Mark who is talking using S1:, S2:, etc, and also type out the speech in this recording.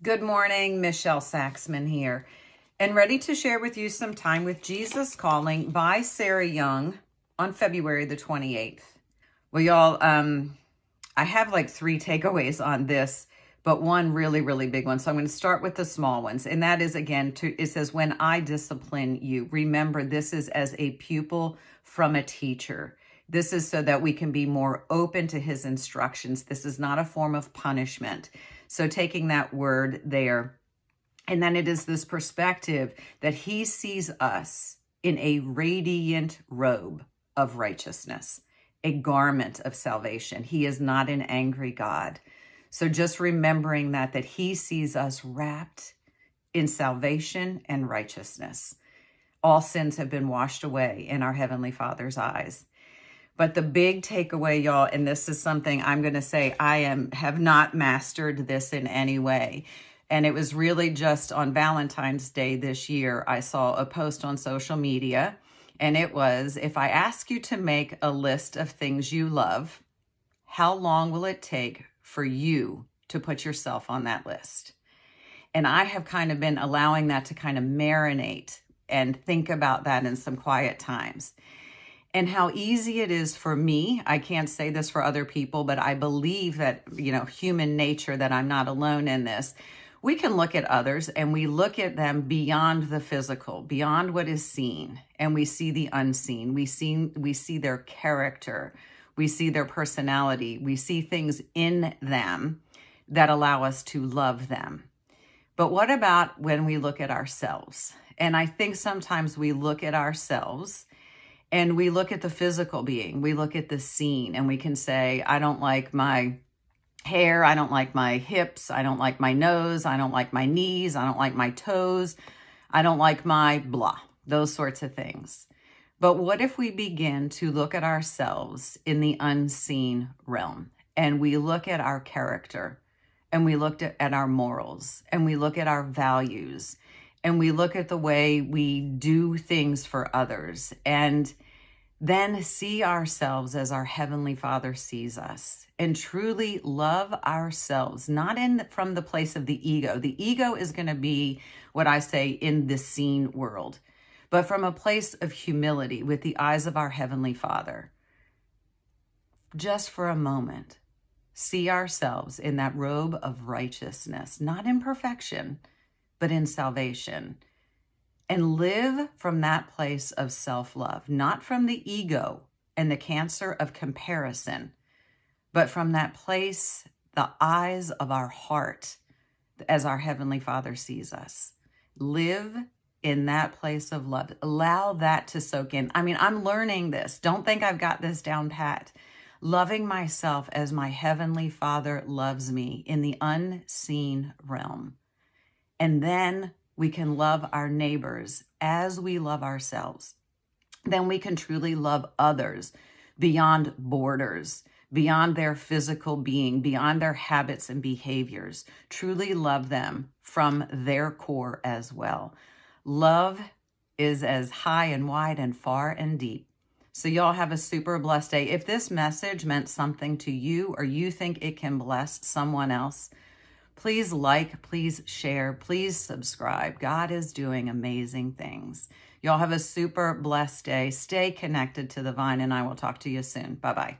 S1: Good morning, Michelle Saxman here, and ready to share with you some Time with Jesus Calling by Sarah Young on February the 28th. Well, y'all, I have like 3 takeaways on this, but one really big one. So I'm going to start with the small ones. And that is, again, it says, when I discipline you, remember this is as a pupil from a teacher. This is so that we can be more open to his instructions. This is not a form of punishment. So taking that word there, and then it is this perspective that he sees us in a radiant robe of righteousness, a garment of salvation. He is not an angry God. So just remembering that he sees us wrapped in salvation and righteousness. All sins have been washed away in our Heavenly Father's eyes. But the big takeaway, y'all, and this is something I'm going to say, have not mastered this in any way. And it was really just on Valentine's Day this year, I saw a post on social media, and it was, if I ask you to make a list of things you love, how long will it take for you to put yourself on that list? And I have kind of been allowing that to kind of marinate and think about that in some quiet times. And how easy it is for me, I can't say this for other people, but I believe that, human nature, that I'm not alone in this. We can look at others and we look at them beyond the physical, beyond what is seen, and we see the unseen. We see their character. We see their personality. We see things in them that allow us to love them. But what about when we look at ourselves? And I think sometimes we look at ourselves and we look at the physical being, we look at the scene, and we can say, I don't like my hair, I don't like my hips, I don't like my nose, I don't like my knees, I don't like my toes, I don't like my blah, those sorts of things. But what if we begin to look at ourselves in the unseen realm, and we look at our character, and we look at our morals, and we look at our values, and we look at the way we do things for others, and then see ourselves as our Heavenly Father sees us, and truly love ourselves, not from the place of the ego. The ego is going to be what I say in the seen world, but from a place of humility with the eyes of our Heavenly Father. Just for a moment, see ourselves in that robe of righteousness, not in perfection, but in salvation, and live from that place of self-love, not from the ego and the cancer of comparison, but from that place, the eyes of our heart, as our Heavenly Father sees us. Live in that place of love. Allow that to soak in. I'm learning this. Don't think I've got this down pat. Loving myself as my Heavenly Father loves me in the unseen realm. And then we can love our neighbors as we love ourselves. Then we can truly love others beyond borders, beyond their physical being, beyond their habits and behaviors. Truly love them from their core as well. Love is as high and wide and far and deep. So y'all have a super blessed day. If this message meant something to you, or you think it can bless someone else, please please share, please subscribe. God is doing amazing things. Y'all have a super blessed day. Stay connected to the vine, and I will talk to you soon. Bye-bye.